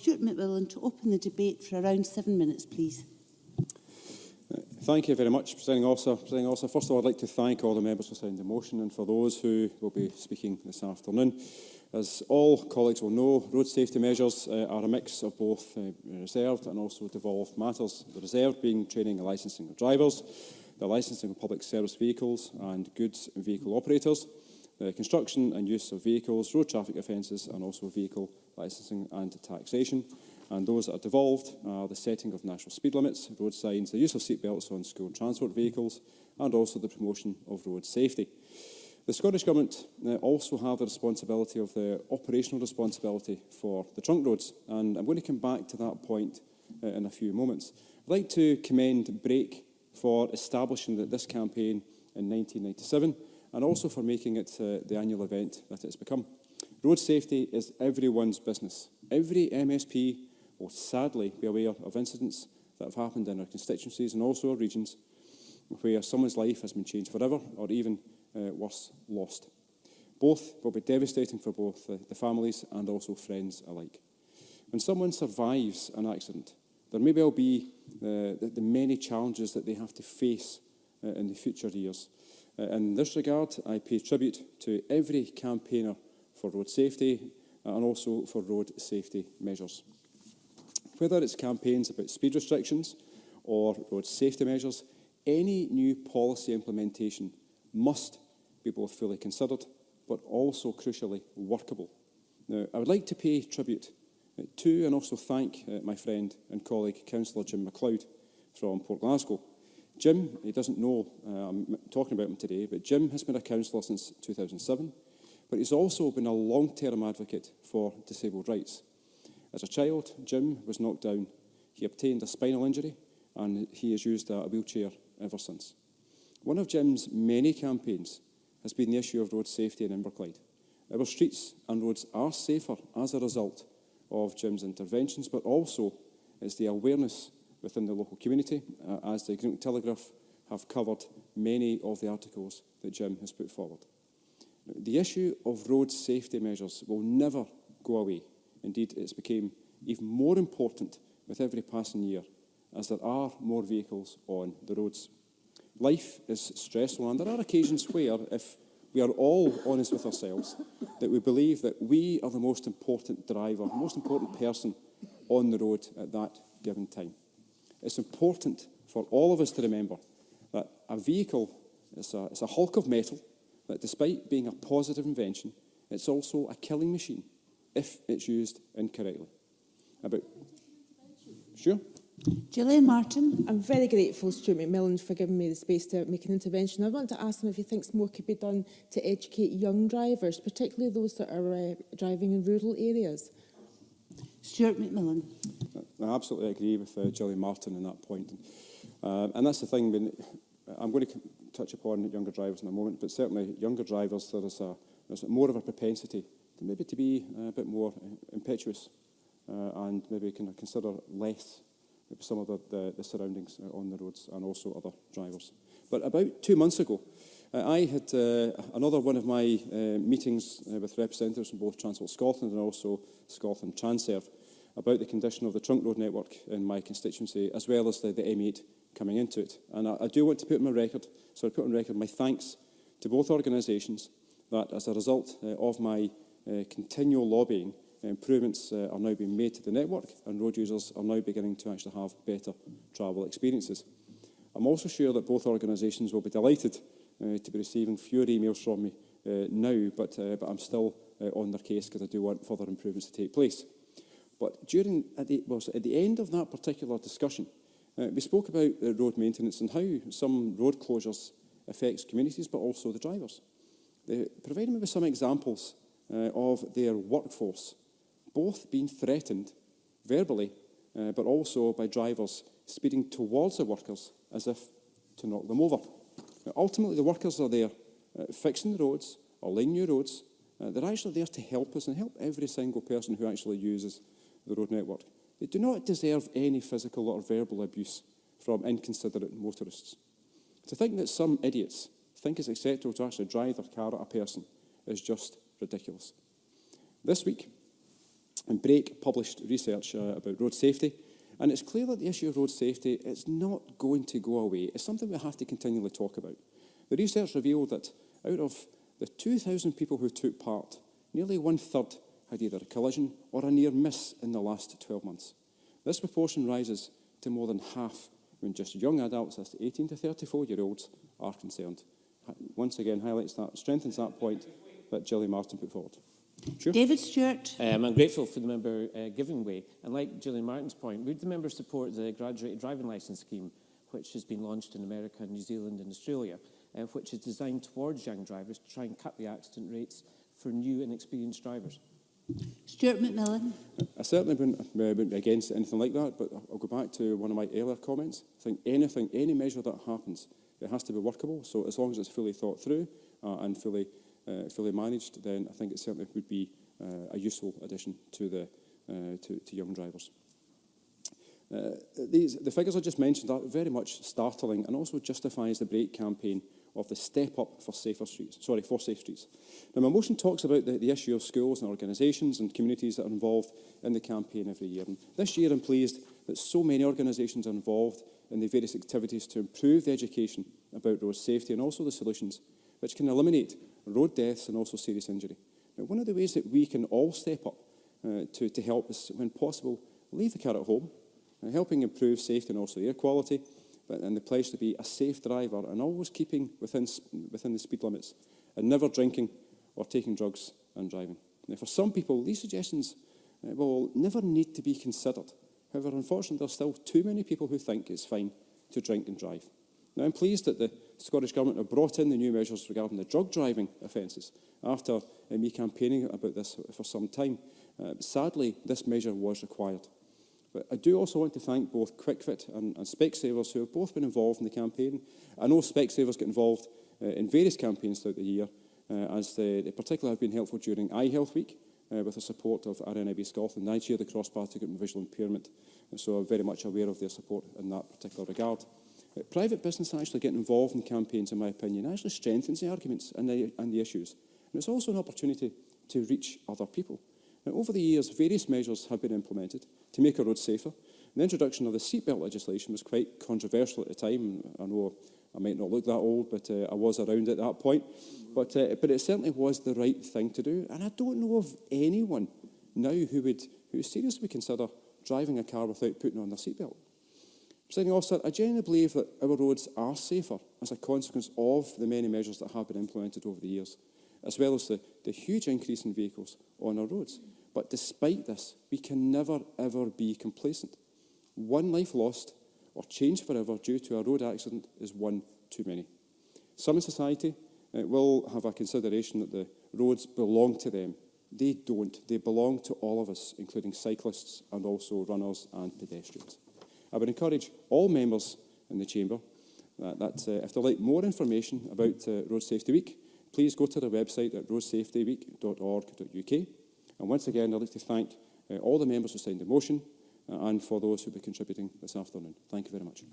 Stuart McMillan to open the debate for around 7 minutes, please. Thank you very much, Presiding Officer. First of all, I'd like to thank all the members for signing the motion and for those who will be speaking this afternoon. As all colleagues will know, road safety measures are a mix of both reserved and also devolved matters. The reserved being training and licensing of drivers, the licensing of public service vehicles and goods and vehicle operators, the construction and use of vehicles, road traffic offences and also vehicle licensing and taxation. And those that are devolved are the setting of national speed limits, road signs, the use of seat belts on school transport vehicles and also the promotion of road safety. The Scottish Government also have the responsibility of the operational responsibility for the trunk roads, and I'm going to come back to that point in a few moments. I'd like to commend Brake for establishing this campaign in 1997 and also for making it the annual event that it's become. Road safety is everyone's business. Every MSP will sadly be aware of incidents that have happened in our constituencies and also our regions where someone's life has been changed forever or even worse, lost. Both will be devastating for both the families and also friends alike. When someone survives an accident, there may well be the many challenges that they have to face in the future years. In this regard, I pay tribute to every campaigner for road safety and also for road safety measures. Whether it's campaigns about speed restrictions or road safety measures, any new policy implementation must be both fully considered but also crucially workable. Now, I would like to pay tribute to and also thank my friend and colleague Councillor Jim MacLeod from Port Glasgow. Jim, he doesn't know I'm talking about him today, but Jim has been a councillor since 2007, but he's also been a long-term advocate for disabled rights. As a child, Jim was knocked down. He obtained a spinal injury and he has used a wheelchair ever since. One of Jim's many campaigns has been the issue of road safety in Inverclyde. Our streets and roads are safer as a result of Jim's interventions, but also it's the awareness within the local community, as the Green Telegraph have covered many of the articles that Jim has put forward. The issue of road safety measures will never go away. Indeed, it's become even more important with every passing year as there are more vehicles on the roads. Life is stressful and there are occasions where, if we are all honest with ourselves, that we believe that we are the most important driver, the most important person on the road at that given time. It's important for all of us to remember that a vehicle is a hulk of metal that, despite being a positive invention, it's also a killing machine if it's used incorrectly. Sure. Gillian Martin. I'm very grateful, Stuart McMillan, for giving me the space to make an intervention. I want to ask him if he thinks more could be done to educate young drivers, particularly those that are driving in rural areas. Stuart McMillan. I absolutely agree with Gillian Martin on that point. And that's the thing, I'm going to touch upon younger drivers in a moment, but certainly younger drivers, there's more of a propensity maybe to be a bit more impetuous and maybe kind of consider less maybe some of the surroundings on the roads and also other drivers. But about 2 months ago, I had another one of my meetings with representatives from both Transport Scotland and also Scotland Transerve about the condition of the trunk road network in my constituency, as well as the M8 coming into it. And I do want to put on record my thanks to both organisations that, as a result of my continual lobbying, improvements are now being made to the network and road users are now beginning to actually have better travel experiences. I'm also sure that both organisations will be delighted to be receiving fewer emails from me now, but I'm still on their case because I do want further improvements to take place. But at the end of that particular discussion, we spoke about road maintenance and how some road closures affects communities, but also the drivers. They provided me with some examples of their workforce, both being threatened verbally, but also by drivers speeding towards the workers as if to knock them over. Now, ultimately, the workers are there fixing the roads or laying new roads. They're actually there to help us and help every single person who actually uses the road network. They do not deserve any physical or verbal abuse from inconsiderate motorists. To think that some idiots think it's acceptable to actually drive their car at a person is just ridiculous. This week, And Brake published research about road safety, and it's clear that the issue of road safety is not going to go away. It's something we have to continually talk about. The research revealed that out of the 2,000 people who took part, nearly 1/3 had either a collision or a near miss in the last 12 months. This proportion rises to more than half when just young adults, that's 18 to 34-year-olds, are concerned. Once again, strengthens that point that Gillian Martin put forward. Sure. David Stuart. I'm grateful for the member giving way. And like Gillian Martin's point, would the member support the graduated driving licence scheme, which has been launched in America, New Zealand and Australia, which is designed towards young drivers to try and cut the accident rates for new and experienced drivers? Stuart McMillan. I certainly wouldn't be against anything like that, but I'll go back to one of my earlier comments. I think any measure that happens, it has to be workable. So as long as it's fully thought through and fully managed, then I think it certainly would be a useful addition to young drivers. The figures I just mentioned are very much startling and also justifies the Brake campaign of the Step Up for Safe Streets. Now, my motion talks about the issue of schools and organisations and communities that are involved in the campaign every year. And this year I'm pleased that so many organisations are involved in the various activities to improve the education about road safety and also the solutions which can eliminate road deaths and also serious injury. Now, one of the ways that we can all step up to help is, when possible, leave the car at home, helping improve safety and also air quality, and the pledge to be a safe driver and always keeping within the speed limits and never drinking or taking drugs and driving. Now, for some people, these suggestions will never need to be considered. However, unfortunately, there are still too many people who think it's fine to drink and drive. Now, I'm pleased that the Scottish Government have brought in the new measures regarding the drug driving offences after me campaigning about this for some time. Sadly, this measure was required. But I do also want to thank both QuickFit and Specsavers, who have both been involved in the campaign. I know Specsavers get involved in various campaigns throughout the year, as they particularly have been helpful during iHealth Week, with the support of RNIB Scotland. I chair the cross-party group on visual impairment, and so I'm very much aware of their support in that particular regard. Private business actually getting involved in campaigns, in my opinion, actually strengthens the arguments and the issues. And it's also an opportunity to reach other people. Now, over the years, various measures have been implemented to make our roads safer. The introduction of the seatbelt legislation was quite controversial at the time. I know I might not look that old, but I was around at that point. But it certainly was the right thing to do. And I don't know of anyone now who would seriously consider driving a car without putting on their seatbelt. Presiding Officer, I genuinely believe that our roads are safer as a consequence of the many measures that have been implemented over the years, as well as the huge increase in vehicles on our roads. But despite this, we can never, ever be complacent. One life lost or changed forever due to a road accident is one too many. Some in society will have a consideration that the roads belong to them. They don't. They belong to all of us, including cyclists and also runners and pedestrians. I would encourage all members in the Chamber that if they'd like more information about Road Safety Week, please go to the website at roadsafetyweek.org.uk. And once again, I'd like to thank all the members who signed the motion and for those who will be contributing this afternoon. Thank you very much.